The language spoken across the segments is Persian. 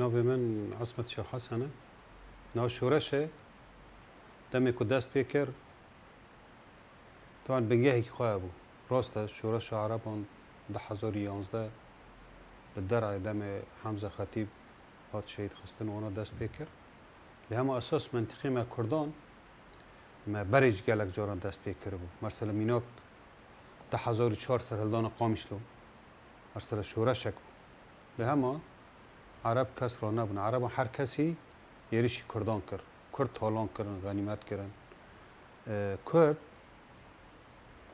ناوی من عصمت شاه حسنه ناو شورشه دمی که دست بکر طبعا بنگهی که خواه بود راسته شورش عربان 1011 للدرع دم حمزة خطيب هات شهيد خستن وانا دست بکر لهم اساس منطقي ما كردان ما برج گلک جاران دست بکر بود مثلا میناک 1004 سرهلدان قامشلو مثلا شورشک بود لهم عرب کس را نبون عرب هر کسی یریشی کردان کرد کرد تالان کردن غنیمت کردن کرد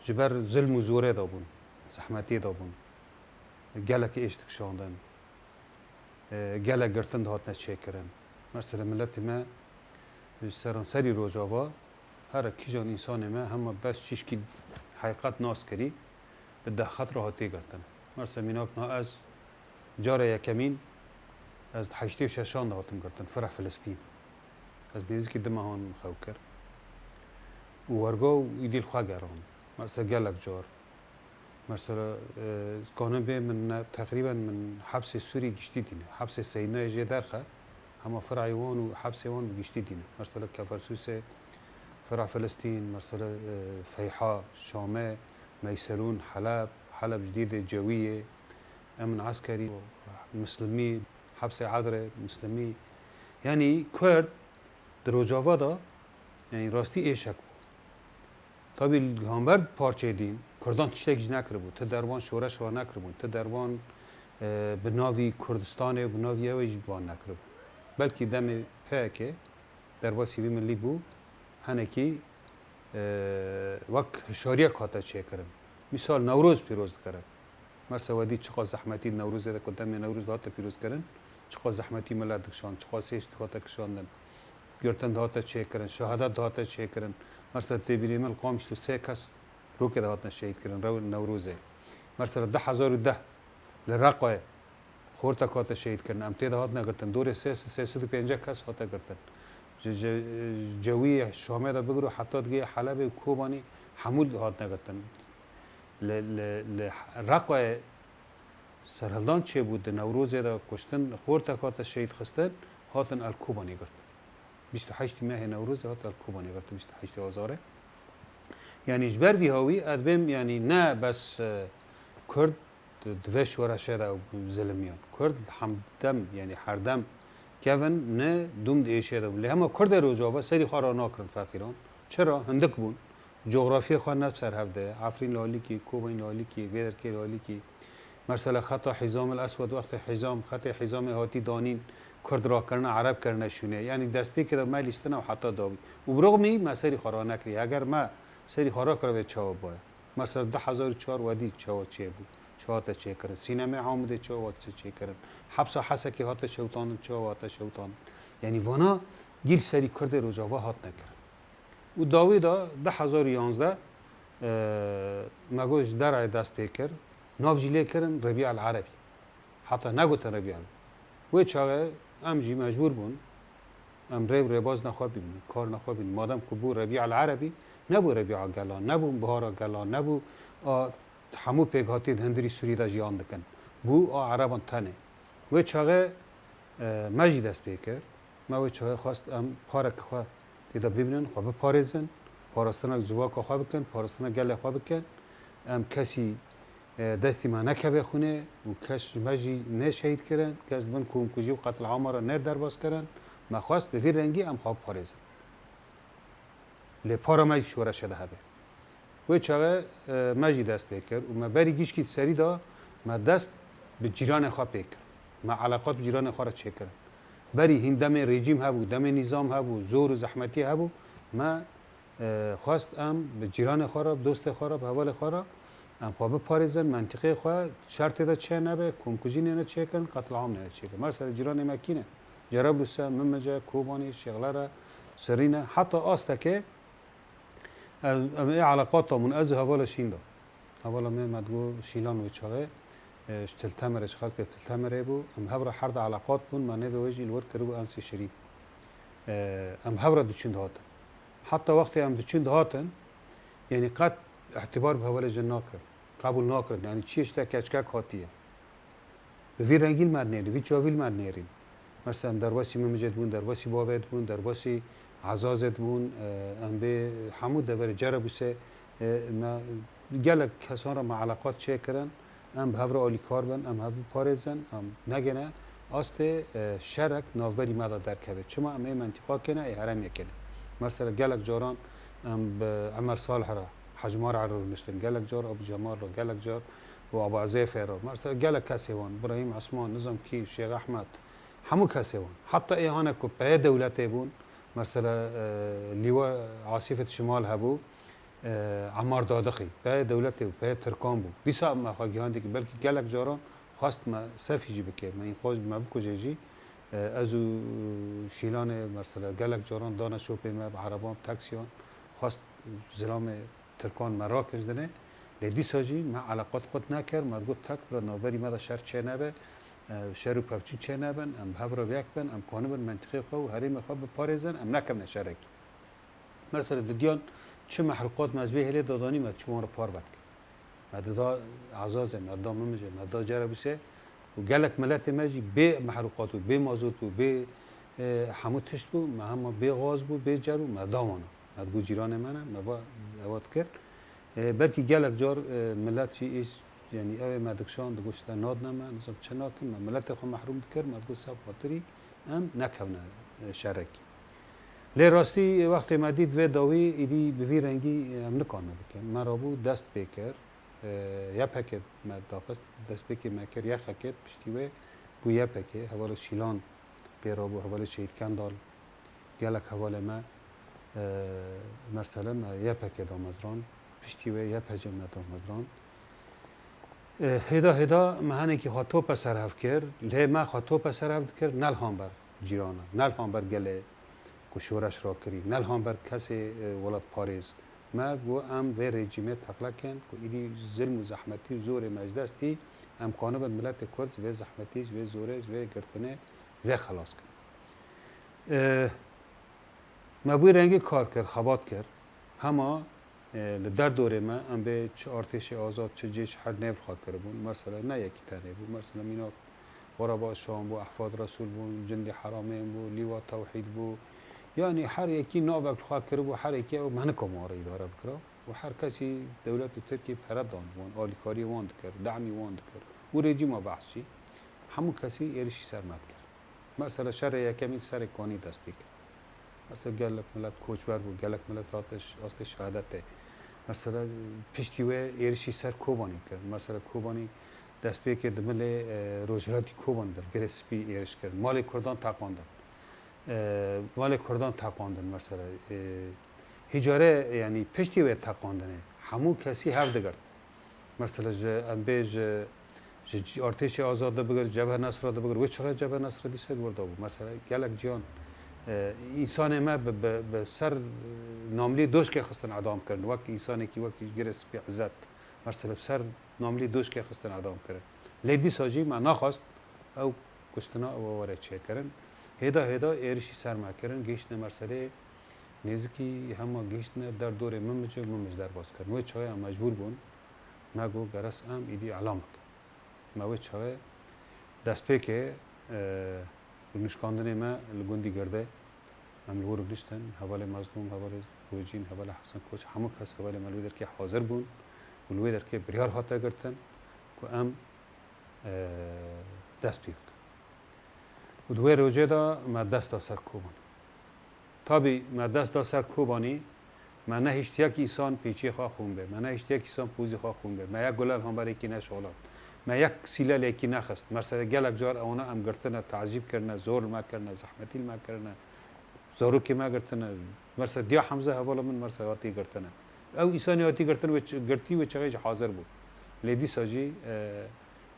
جبر ظلم و زوره دابون زحمتی دابون گلک اشتک شاندن گلک گرتن دهات نچه کردن مثلا ملت ما سرانسری روجاوا هر کی جان انسان ما هم بس چیش کی حقیقت ناس کری به دخت را هاتی گرتن مثلا میناک نا از جار یکمین از 86 دهاتم گرتن فرح فلسطین از نیزی که دمهان خو کرد و ورگو ایدیل خواه گران مثلا گلک جار مثلا کانون به من تقریبا من حبس سوری گشتی دینه حبس سینای جه درخه همه فرع وان و حبس وان گشتی دینه مثلا کفرسوس فرع فلسطین مثلا فیحاء شامه میسرون حلب جدید جویه امن عسكري مسلمي حبس عذره مسلمي يعني كرد دروجاوا دا يعني راستي ايشك طبي الغامبرد پارچه دين كردان تشتك نكر بو تدروان شورش و نكر بو تدروان بناوي كردستان و بناوي اوج بان نكر بو بلكي دم هيك دروا سيوي ملي بو هنكي وك هشاريه كاتا چه کرن مثال نوروز پیروز کرد مثلا ودی چقدر زحمتی نوروز ده کدام نوروز داتا پیروز کردن چقدر زحمتی ملت کشان چقدر سیش داتا کشاندن گرتن داتا چه کردن شهادت داتا چه کردن مثلا تبیری من قامش تو سه کس رو که داتا شهید کردن رو نوروزه مثلا 10,010 لرقه خورتا کاتا شهید کردن امتى داتا نگرتن دور 350 کس هاتا گرتن جوی شامه دا بگرو حتی دیگه حلب و کوبانی حمول هات نگرتن رقای سرهلدان چه بود نوروز دا کشتن خورتا کاتا شهید خستن هاتن الکوبانی گرت 28 ماه نوروز هات الکوبانی گرت 28 آذاره یعنی جبر وی هاوی ادبم یعنی نه بس کرد دوش ورشه دا ظلمیان کرد همدم یعنی هر دم کون نه دوم دیشه دا ولی همه کرد روجاوا سری خارا ناکرن فقیران چرا هندک بون جغرافی خواه نفس سر هفته عفرین لالی کی کوبین لالی کی ویدر کی لالی کی مثلا خطا حزام الاسود وقت حزام خط حزام هاتی دانین کرد را کرنا عرب کرنا شونه یعنی دست پی که ما لیستنا و حتی داوی و برغمی ما سری خارا نکری اگر ما سری خارا کرده چاو باید مثلا 10,004 ودی چاو چه بود چاو تا چه کرد سینما عامده چاو چه کرد حبس حسا که هات شوتان چاو هات شوتان یعنی وانا گیل سری کرد روجاوا هات نکرد و داویدا 1011 مگوش درع دست پیکر ناف جیله کرن ربیع العربی حتی نگوتن ربیع و چاگه ام جی مجبور بون ام رباز نخواه بین کار نخواه بین مادم که بو ربیع العربی نبو ربیع گلان نبو بهار گلان نبو همو پیگاتی هندری سوری دا جیان دکن بو عربان تنه و چاگه مجی دست پیکر ما و چاگه خواست ام پارک خواه دیده ببینن خواه بپارزن پاراستنا جواک خواه بکن پاراستنا گل خواه بکن ام کسی دستی ما نکوه خونه و کس مجی نه شهید کرن کس بن کمکوژی و قتل عام را نه درباز کرن ما خواست به ویر رنگی ام خواه پارزن لی پارا مجی شوره شده هبه و چاقه مجی دست بکر و ما بری گیش که سری دا ما دست به جیران خواه بکر ما علاقات به جیران خواه را چه کرن بری هندم رژیم هبو دم نظام هبو زور و زحمتی هبو ما خواست ام به جیران خورا دوست خورا به حوال خورا ام خواه بپارزن منطقه خواه شرط دا چه نبه کمکوژی نه چه کن قتل عام نه چه کن مثلا جیران مکینه جرابلوسه ممجه کوبانی شغلره سرینه حتی آسته که علاقات من از حوال شین دا حوال من مدگو شیلان و چاقه تلتمرش خلق تلتمره بو ام هبره حرد علاقات بون منه به وجه الور کرو انسی شریف ام هبره دوچین دهاتن حتی وقتی ام دوچین دهاتن یعنی قد اعتبار به حوال جن ناکر قبول ناکر یعنی چیش تا کچکک هاتیه به وی رنگیل مد نیرین وی چاویل مد نیرین مثلا درواسی ممجد بون درواسی بابد بون درواسی عزازت بون ام به حمود دبر جربوسه ما گلک کسان را مع علاقات چه کردن ام به هفر آلی کار بن ام هفر پارزن ام نگنه است شرک نوبری مادا در کبه چما ام منطقه کنه ای حرم یکنه مثلا گلک جاران ام به عمر صالح را حجمار عرور نشتن گلک جار ابو جمال را گلک جار و ابو عزیف را مثلا گلک کسی وان ابراهیم عثمان نظام کی شیخ احمد همو کسی وان حتی ای هانا کو په دولت بون مثلا لیوا عاصفه شمال هبو عمار دادخی په دولت و په ترکان بو دیسا ما خواگیان دیگه بلکه گلک جاران خواست ما صفیجی بکه ما این خواست ما بکجی ازو شیلان مثلا گلک جاران دانه شوپه ما عربان تاکسیان خواست زلام ترکان مراکش دنه لیدی ساجی ما علاقات خود نکر ما گفت تک برا نوبری ما شهر چه نبه شهر و پفچی چه نبن ام هفرا بیک بن ام کانبن منطقه خو هریم خو بپارزن ام نکم نشرک مثلا دیان چه محروقات مزوی هلی دادانی ما چون رو پار بد مددا عزاز مددا ممجه مددا جربوسه و گلک ملت ماجی به محروقات و به مازوت و به حمود تشت بو ما هم به غاز بو به جرو مددا مانا مدگو جیران منه مبا اوات کرد بلکه گلک جار ملت چی ایش یعنی اوه مدکشان دگوشتا ناد نما نظام چناکن ملت خو محروم دکر مدگو سب خاطری ام نکونه شرک لی راستی وقتی ما دید و داوی ایدی به وی رنگی هم نکانه بکن من را بود دست بکر یا پکت ما داخست دست بکر مکر یا خکت پشتیوه بو یا پکه حوال شیلان پیرا بو حوال شهید کندال گلک حوال ما مثلا یا پکه دامزران پشتیوه یا پجه ما دامزران هدا مهانه که خاطو پسر هف کرد لی ما خاطو پسر هف کرد نل هم بر جیرانه نل هم بر گله کو شورش را کری نل هم بر کسی ولاد پاریس ما گو ام و رژیم تقلا کن کو ایدی ظلم و زحمتی و زور مجدستی ام قانون ملت کرد و زحمتی و زورش و گرتنه و خلاص کن ما بوی رنگی کار کرد خبات کرد هما در دوره ما ام به چه ارتش آزاد چه جیش هر نفر خواهد کرد بون مثلا نه یکی تنه بود مثلا مینا غربا شام بو احفاد رسول بو جند حرامین بو لیوا توحید بو یعنی هر یکی نابک خواه کرد و هر یکی من کماره اداره بکره و هر کسی دولت ترکیه فرد دان وان آلیکاری واند کرد دعمی واند کرد و رژیم بحثی همون کسی ایرشی سر مد کرد مثلا شر یکمی سر کانی دست بکرد مثلا گلک ملت کوچبر بود گلک ملت راست شهادت مثلا پشتیوه ایرشی سر کوبانی کرد مثلا کوبانی دست بکرد مل روجراتی کوبان در گرسپی ایرش کرد مال کردان تقواندن مال کردان تقواندن مثلا هجاره یعنی پشتی و تقواندنه همون کسی هر دگر مثلا امبیج ارتش آزاد بگر جبهه نصر را بگر و چقدر جبهه نصر دیسه برده بود مثلا گلک جان انسان ما به سر ناملی دوش که خستن اعدام کردن وقت انسانی که وقت گرس به عزت مثلا سر ناملی دوش که خستن اعدام کردن لیدی ساجی ما نخواست او کشتنا او وارد چه کردن هدا ایرشی سرما کردن گشت مرسله نزدیکی همه گشت در دور ممج در باز کرد و چای مجبور بون ما گو گرس ام ایدی علام کرد ما و چای دست به که نشکاندن ما لگوندی گرده ام لور گشتن حوال مظلوم حوال روجین حوال حسن کوچ همه کس حوال ملوی در که حاضر بون ولوی در که بریار هاتا گرتن که ام دست بیک و دوی روزه دا ما دست دا سر کوبانی تابی ما دست دا سر کوبانی ما نه هیچ یک انسان پیچی خواه خون به ما نه هیچ یک انسان پوزی خواه خون به ما یک گلال هم برای کی نشولاد ما یک سیلال یکی نخست مثلا گلک جار اونا ام گرتنه تعذیب کرنه زور ما کرنه زحمتی ما کرنه زورو کی ما گرتنه مثلا دیا حمزه حوالا من مثلا آتی گرتنه او انسانی آتی گرتنه و گرتی و چقیش حاضر بود لیدی ساجی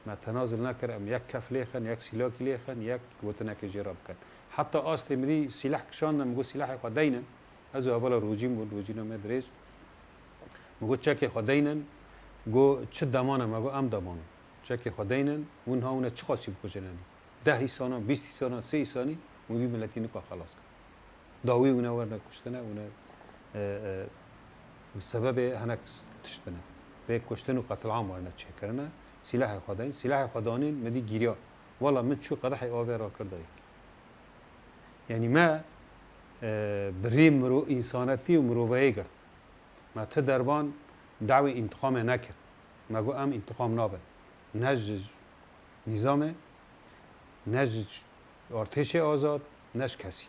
ما تنازل نکردم یک کف لیخن یک سلاح لیخن یک وطنک جراب کرد حتی آست مری سلاح کشاندم مگو سلاح خداینن از اول روجیم بود روجینو مدرج مگو چک خداینن گو چه دمانه مگو ام دمانه چک خداینن اونها اون چه خاصی بکشنن 10 سانا 20 سانا 3 سانی مبی ملتی نکو خلاص کرد داوی اون ورنه کشتنه اون سبب هنک تشتنه به کشتن و قتل عام ورنه چه کرنه سلاح خداین سلاح خدانین مدی گیریا والا من چو قدح آوه را کرده یعنی ما بری مرو انسانیتی و مروایی کرد ما ته دربان دعوی انتقام نکرد ما گو ام انتقام نابد نج نظام نج ارتش آزاد نش کسی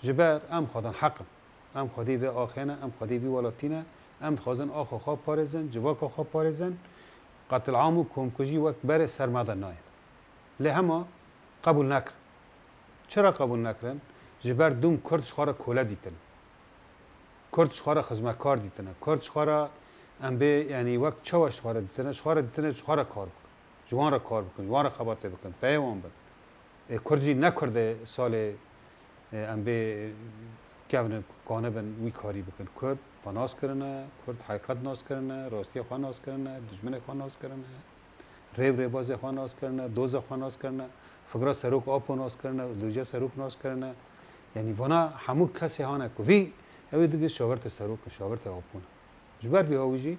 جبر ام خدان حقم ام خدی و آخینه ام خدی و ولاتینه ام خازن آخو خواب پارزن جواک خواب پارزن قتل عام و کمکجی وقت بر سرماده ناید لهما قبول نکرد چرا قبول نکردن جبر دوم کردش خارا کوله دیتن کردش خارا خدمتکار دیتن کردش خارا ام به یعنی وقت چواش خارا دیتن خارا دیتن خارا کار بکن جوان را کار بکن جوان را خباته بکن پیوان بد کردی نکرده سال ام به کون کانه بن وی کاری بکن کرد فناس کرنه کرد حقیقت ناس کرنه راستی خواه ناس کرنه دشمن خواه ناس کرنه ریب ریباز خواه ناس کرنه دوز خواه ناس کرنه فقرا سروک آپو ناس کرنه دوجه سروک ناس کرنه یعنی وانا همو کسی هانه که وی اوی دیگه شاورت سروک شاورت آپونه جبر بی هاویجی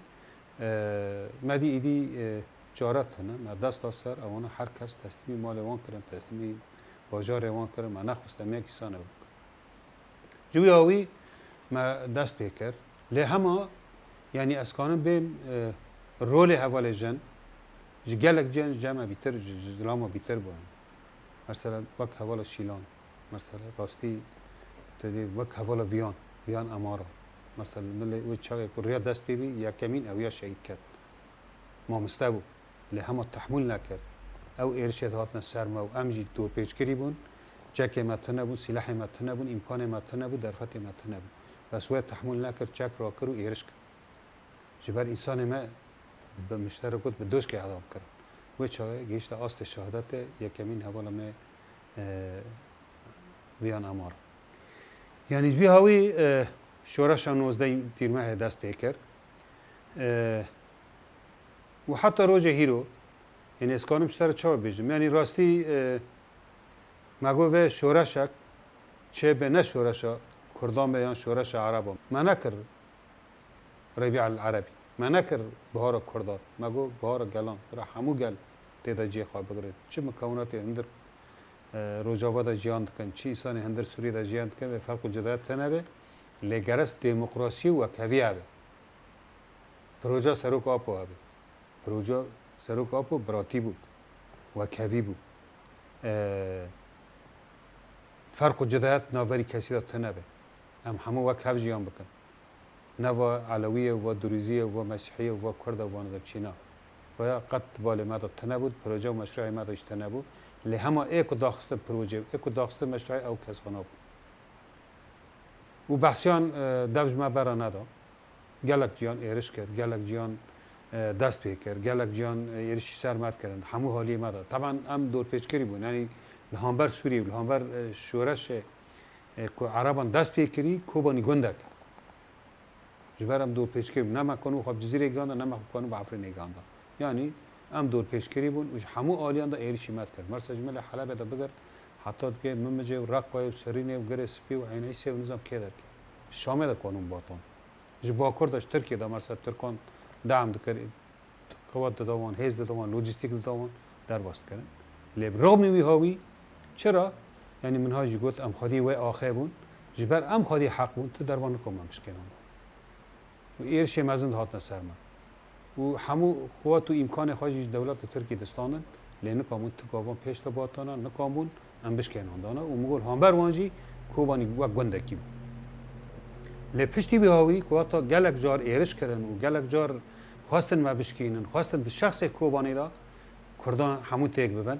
مدی ایدی جارت نه ما دست سر اوانا هر کس تسلیمی مال وان کرن تسلیمی باجار وان کرن ما نخواستم یک کسانه بکن جوی هاوی ما دست پیکر لی همه یعنی اسکانم بیم رول حوال جن جگلک جن جمع بیتر جلامو بیتر باید مثلا وقت حوال شیلان مثلا راستی تدی وقت حوال ویان امارا مثلا ملی و چاقی که ریا دست بیبی یا کمین او یا شهید کرد ما مستبو لی همه تحمل نکرد او ارشد هاتنا سرما و امجی دور پیچ کری بون جک متنه بود سلاح متنه بود امکان متنه بود درفت متنه بود بس و تحمل نکرد چک را کرد و ایرش کرد جبر انسان ما به مشترک بود به دوش که اعدام کرد و چاقی گیشت آست شهادت یکمین حوالا ما ویان امار یعنی بی هاوی شورش 19 تیر ماه دست پیکر و حتی روز هیرو یعنی اسکانم چطور چه بیجم یعنی راستی مگو به شورشک چه به نه شورشا کردان بیان شورش عربا ما نکر ربیع العربی ما نکر بهار کردان مگو بهار گلان را همو گل تیدا جی خواه بگرد چه مکوناتی اندر روجابا دا جیاند کن چی انسانی هندر سوری دا جیاند کن به فرق و جدایت تنبه لگرس دموکراسی و کوی هبه پروژه سروک آپو هبه پروژه سروک آپو براتی بود و کوی بود فرق و جدایت نابری کسی دا تنبه هم همو وک هف جیان بکن نوا علویه و دروزیه و مسیحیه و کرد و نظر چینا و قط بالا ما دا تنبود پروژه و مشروع ما داشت تنبود لی همه ایکو داخست پروژه ایکو داخست مشروع او کس خنا بود و بحثیان دوج ما برا ندا گلک جیان ایرش کرد گلک جیان دست پی کرد گلک جیان ایرشی سرمت کردند همو حالی ما دا طبعا هم دور پیچکری بود یعنی لهانبر سوریه لهانبر شورش که عربان دست پی کری کوبانی گنده کرد جبر هم دور پیچکری بود نمه کنو خواب جزیره گانده نمه کنو با افرین گانده یعنی ام دور پیشکری بون و همو آلیان دا ایرشی مد کرد مرسا جمله حلبه دا بگر حتی که ممجه و رقوه و سرینه و گره سپی و عینه ایسه و نظام که در کرد شامه دا کنون باتون جبا کردش ترکیه دا مرسا ترکان دعم دا کرد قوات دا دوان هیز دا دوان لوجستیک دا دوان در باست کرد لیب رغم وی هاوی چرا؟ یعنی منها جی گوت ام خودی و آخه بون جبر ام خودی حق بون تو دربان نکم هم بشکنم و ایرشی مزند هات نسرمه و همو قوات و امکان خواهی دولت ترکی دستانن لینه کامون تکاوان پیش تا باتانا نکامون ام بشکنان دانا و مگول هامبر وانجی کوبانی و گندکی بود لی پشتی بیهاوی قواتا گلک جار ایرش کرن و گلک جار خواستن ما بشکینن خواستن شخص کوبانی دا کردان همو تیک ببن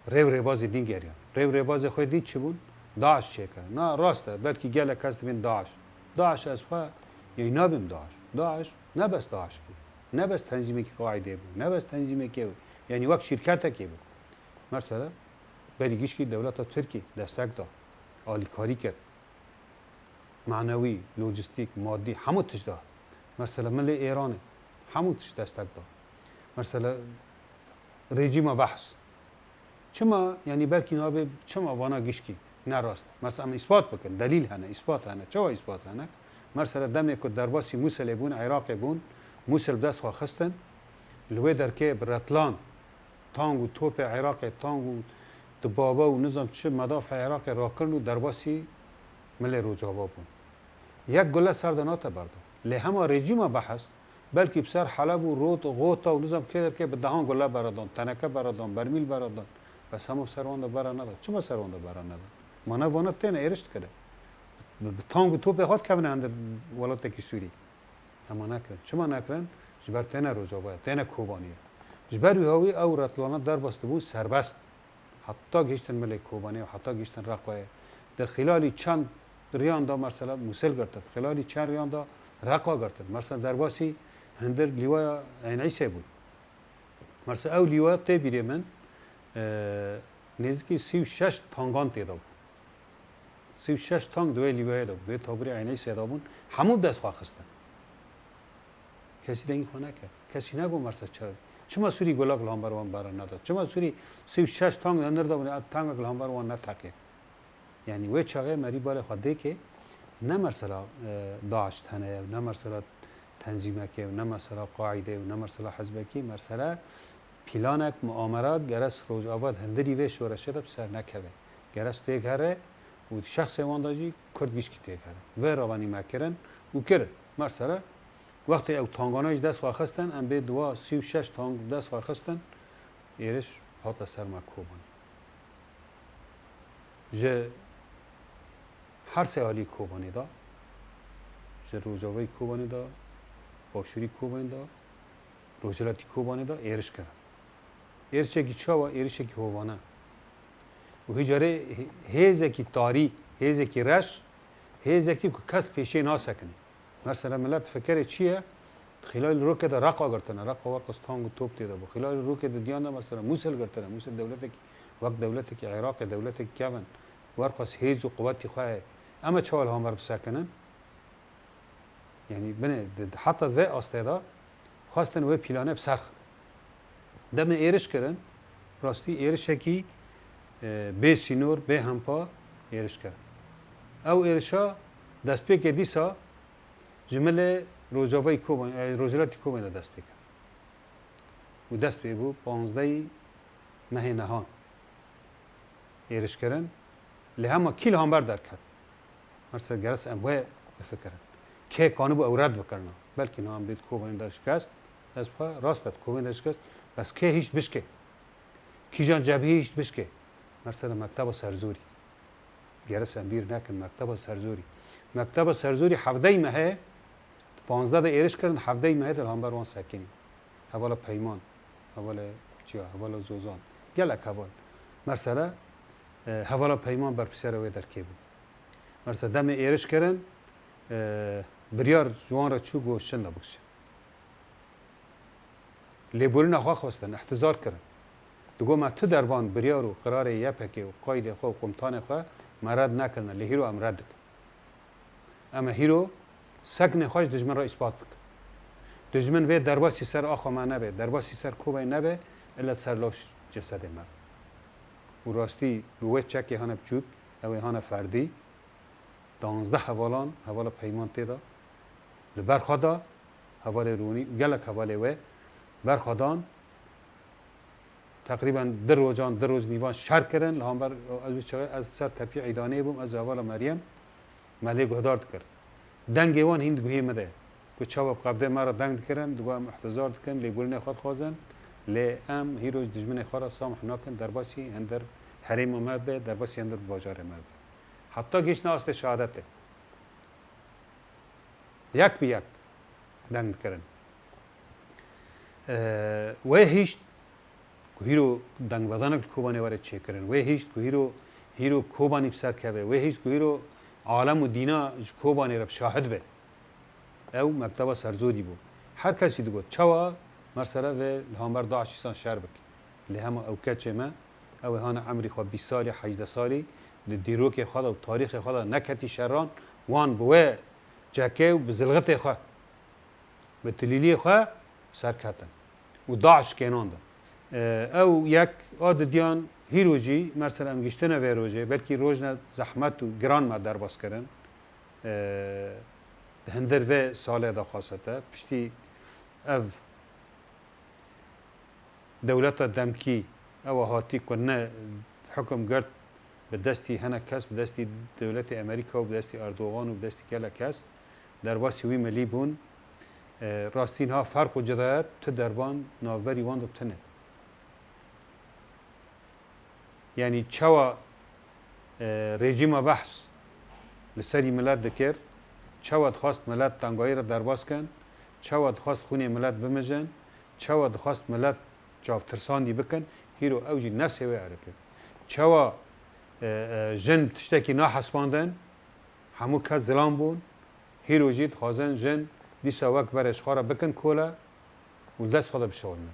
ریو ریباز دین گریان ریو ریباز خود دین چی بود؟ داعش چه کرن نه راسته بلکه گلک هست بین داعش از خواه یعنی نابیم داعش نه بس داعش بود نه بس تنظیمی که قاعده بود نه بس تنظیمی که بود یعنی وقت شرکت که بود مثلا بریگیش که دولت ترکی دستک داد آلیکاری کرد معنوی لوجستیک مادی همو تش داد مثلا ملی ایرانه همو تش دستک داد مثلا رژیم بحث چما یعنی بلکی نابه چما وانا گیشکی نه راست مثلا اثبات بکن دلیل هنه اثبات هنه چه اثبات هنه مثلا دمی که در باسی موسل بون عراق بون موسل دست خوا خستن لوی در که برتلان تانگ و توپ عراق تانگ و تو بابا و نظام چه مدافع عراق را کردن و درباسی مل روجاوا بون یک گله سردنات برده لی همه رژیم بحث بلکه بسر حلب و روت و غوطا و نظام که به دهان گله برادان تنکه برادان برمیل برادان بس همه سروانده برا نداد چما سروانده برا نداد مانا وانا تینه ایرشت کرده تانگ تو به خود کبنه اندر ولایت کی سوری اما نکرد چما نکردن جبر تینه روجاوا تینه کوبانیه جبر هاوی او رتلانه در بسته بود سربست حتی گشتن ملک کوبانی و حتی گشتن رقوه در خلال چند ریان دا مثلا موسل گرتد خلالی چند ریان دا رقا گرتد مثلا در باسی هندر لیویا عینعیسه بود مثلا او لیویا تی بیره من نزدیکی 36 تانگان تیدا بود 36 تانگ دوی لیویا دا بود دوی تابری عینعیسه دا بود همون دست خواه خستن کسی دنگی خواه نکرد کسی نگو مثلا چما سوری گلاک لامبروان برا نداد چما سوری 36 تانگ اندر دا بود تانگ لامبروان نتاکه یعنی وی چاقه مری بالا خواده که نه مثلا داعش تنه نه مثلا تنظیمه که نه مثلا قاعده نه مثلا حزبه که مثلا پلانک مؤامرات گرس روز آباد هندری و شورشه ده بسر نکوه گرس تیک هره و شخص وانداجی کردگیش کی تیک هره و روانی مکرن و کرد مثلا وقتی او تانگانایش دست خواستن ام به دوا 36 تانگ دست خواستن ایرش هات سر مکوبان جه هر سوالی کوبانی دا جه روجاوی کوبانی دا باشوری کوبانی دا روجلاتی کوبانی دا ایرش کرد ایرش کی چاوا ایرش کی هوانه و هجاره هیزه کی تاری هیزه کی رش هیزه کی کس پیشه ناسکنی مثلا ملت فکر چیه خلال روکه دا رقا گرتنه رقا ورقص تانگ و توپ تیدا با خلال روکه دا دیان دا مثلا موسل گرتنه موسل دولت کی وقت دولت کی عراق دولت کی کمن ورقص هیز و قوتی خواه اما چوال هم بسکنن یعنی بنه حتی و استعدا خواستن و پیلانه بسرخ دم ایرش کردن راستی ایرش کی به سینور به همپا ایرش کرد او ایرشا دست پی که دیسا جمله روجاوی کوبان روجلاتی کوبان دست پی کرد و دست پی بود 15 ماه نهان ایرش کردن لی همه کیل هم بردار کرد مثلا گرس اموه بفکرن که کانو با اورد بکرنا بلکه نام بید کوبانی داشت کست از پا راستت کوبانی داشت کست بس که هیچ بشکه کی جان جبهه هیچ بشکه مثلا مکتب سرزوری گرس امبیر نکن مکتب سرزوری مکتب سرزوری 17 ماه 15 دا ایرش کردن 17 ماه در هم بروان سکنی حوالا پیمان حوالا چیا حوالا زوزان گلک حوال مثلا حوالا پیمان بر پسر وی در کی بود مثلا دم ایرش کردن بریار جوان را چوب و شن بکشه لیبولی نخواه خواستن احتضار کردن دگو ما تو دربان بریار و قرار یپکی و قاید خواه و قمتان خواه مرد نکرنه لی هیرو ام رد کن اما هیرو سکن خواهش دجمن را اثبات بکن دجمن وی درباسی سر آخوا ما نبه درباسی سر کوبه نبه الا سر لاش جسد مرد و راستی بوی چکی هانه بچود اوی هانه فردی 12 حوالان حوالا پیمان تیدا لبرخوادا حوال رونی گلک حوال وی برخوادان تقریبا در روز نیوان شر کردن لهم بر از سر تپی عیدانه بوم از حوالا مریم ملیک هدارد کرد دنگ وان هند گوهی مده که چواب قبضه مرا دنگ کردن دو هم احتضار کردن لی گلنه خود خوازن لی ام هیروز دجمن خورا سامح ناکن در باسی اندر حریم ما به در باسی اندر باجار ما به حتی گیش ناست شهادته یک بی یک دنگ کردن و هیچ هیرو دنگ بدانک کوبانی وارد چه کردن و هیچ هیرو کوبانی بسر کبه و هیچ هیرو عالم و دینا کوبانی رب شاهد به او مکتب سرزودی بود هر کسی دیگه چوا مثلا و لهامبر داعشیسان شهر بک لهم او کچه ما او هان عمری خو 20 سالی 18 سالی دیروک خود و تاریخ خود نکتی شران وان بوه جاکه و بزلغت خو به تلیلی خو سر کردن و داعش کنان ده او یک آد دیان هیروجی مثلا ام گشتنه و روجه بلکه روزنا زحمت و گران ما در باز کردن هندر و ساله دا خاصته پشتی او دولت دمکی او هاتی کنه حکم گرد به دستی هنه کس به دستی دولت امریکا و به دستی اردوغان و به دستی کلا کس در واسی وی ملی بون راستین ها فرق و جدایت تو دربان ناوبری وان دو تنه یعنی چوا رژیم بحث لسری ملت دکر چوا خواست ملت تنگایی را درباز کن چوا خواست خونی ملت بمجن چوا خواست ملت جاف ترساندی بکن هیرو اوجی نفسه وی عرکه چوا جن تشتکی ناحسباندن همو کس ظلام بون هیرو جید خوازن جن دیسا وقت برش خارا بکن کولا و دست خدا بشولن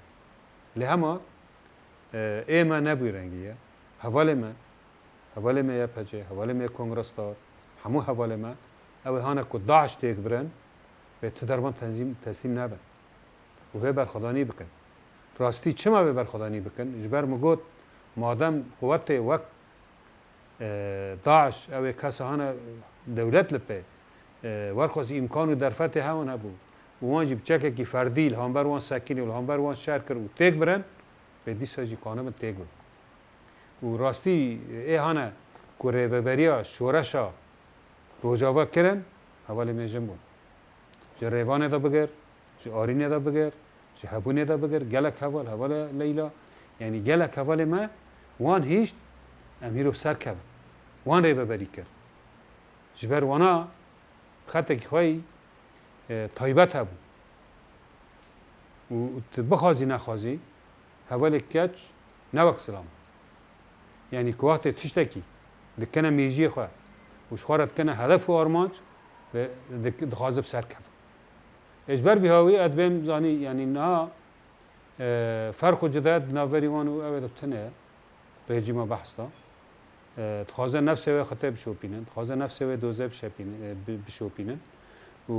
لهما ایما نبوی رنگیه حواله ما یا پجه حواله ما کنگرس دار همو حواله ما او هانا که داعش تیک برن به تدربان تسلیم نبن و به برخدانی بکن راستی چما به برخدانی بکن جبر مگود مادم قوت وقت داعش او کس هانا دولت لپه ورخواست امکانو در فتح همون هبو و وانجی بچکه که فردیل همبر وان سکینی و همبر وان شهر کرد و تیک برن به دیسا جی کانه من تیک برن و راستی ای هانه که ریببریا شورشا روجاوا کرن حوالی میجن بون جه ریوانه دا بگر جه آرینه دا بگر جه هبونه دا بگر گلک حوال لیلا یعنی گلک حوال ما وان هیشت امیرو سر کب وان ریببری کرد جبر وانا خطه که خواهی طایبت هبون و بخوازی نخوازی حوال کچ نوک سلام یعنی که وقت تشتکی دکنه میجی خواه وش خورد کنه هدف و آرمانج دخوازب سر کف اجبر بیهاوی ادبیم زانی یعنی نه فرق و جدایت ناوری وان و اوه دبتنه رژیم بحث دا دخوازه نفس و خطه بشوپینن دخوازه نفس و دوزه بشوپینن و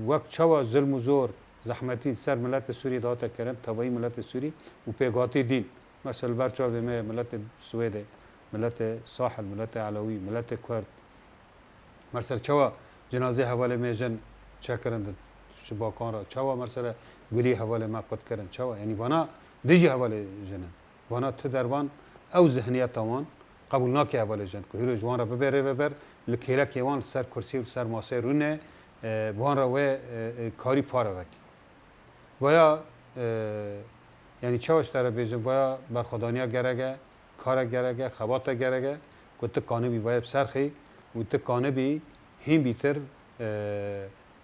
وقت چوا ظلم و زور زحمتی سر ملت سوری داتا کرن تبایی ملت سوری و پیگاتی دین مثل برچا به ملت سویده ملت ساحل ملت علوی ملت کرد مثلا چوا جنازه حواله میجن چکرند شباکان را چوا مثلا گلی حواله ما قد کردن چوا یعنی وانا دیجی حواله جنن وانا تو دربان او ذهنیت وان قبول ناکی حواله جن که هیرو جوان را ببر لکیلا کیوان سر کرسی و سر ماسه رونه وان را و کاری پاره وک ویا یعنی چاوش تر بیجن ویا برخدانیا گرگه کار گرگه خبات گرگه که تو کانه بی وایب سرخی و تو کانه بی هم بیتر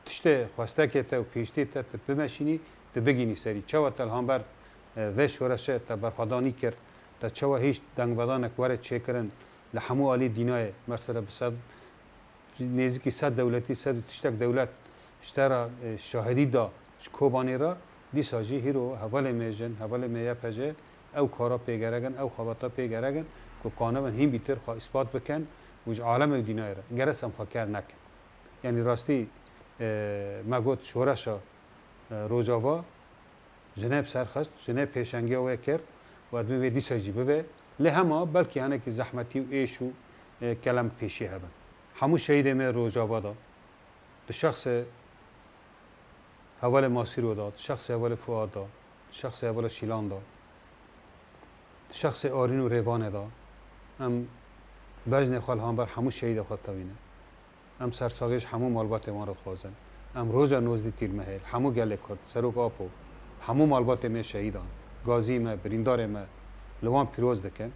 تشته خواسته که تو پیشتی تا بمشینی تو بگینی سری چوا تلهم بر و شورشه تا برخدانی کرد تا چوا هیچ دنگ بدان اکواره چه کرن لحمو علی دینای مثلا بصد نزدیکی 100 دولتی 100 تشتک دولت اشترا شاهدی دا کوبانی را دی ساجی هیرو حواله میجن حواله میا پجه او کارا پیگرگن او خواتا پیگرگن که قانون هم بیتر خواه اثبات بکن وش عالم و دینای را گرس هم فکر نکن یعنی راستی ما گوت شورشا روجاوا جناب سرخست جناب پیشنگی او کرد و ادمی وی دی ساجی ببه لهما بلکه هنه که زحمتی و ایش و کلم پیشی هبن همو شهید می روجاوا دا شخص حوال ماسیر رو داد شخص حوال فؤاد داد شخص حوال شیلان داد شخص آرین و ریوانه داد ام بجن خال هم بر همو شهید خود توینه ام سرساقش همو مالبات ما رو خوازن ام روزا نوزدی تیر مهل همو گله کرد سروک آپو همو مالبات ما شهیدان گازی ما بریندار ما لوان پیروز دکن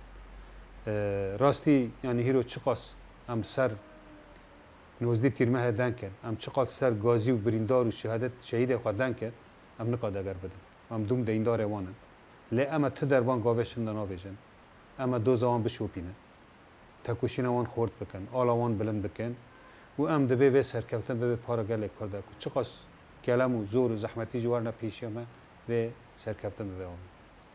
راستی یعنی هیرو چقاس ام سر نوزدی تیر مهل دن کرد ام چقاس سر گازی و بریندار و شهید خود دن کرد ام نقاد اگر بدن ام دوم دیندار وانه لی اما تو دربان گاوشن دنا بیجن اما دو زوان بشوپینه تکوشین وان خورد بکن آلا وان بلند بکن و ام دبی و سرکفتن به پارا گله کرده چقاس کلم و زور و زحمتی جوار نپیشی همه و سرکفتن به آن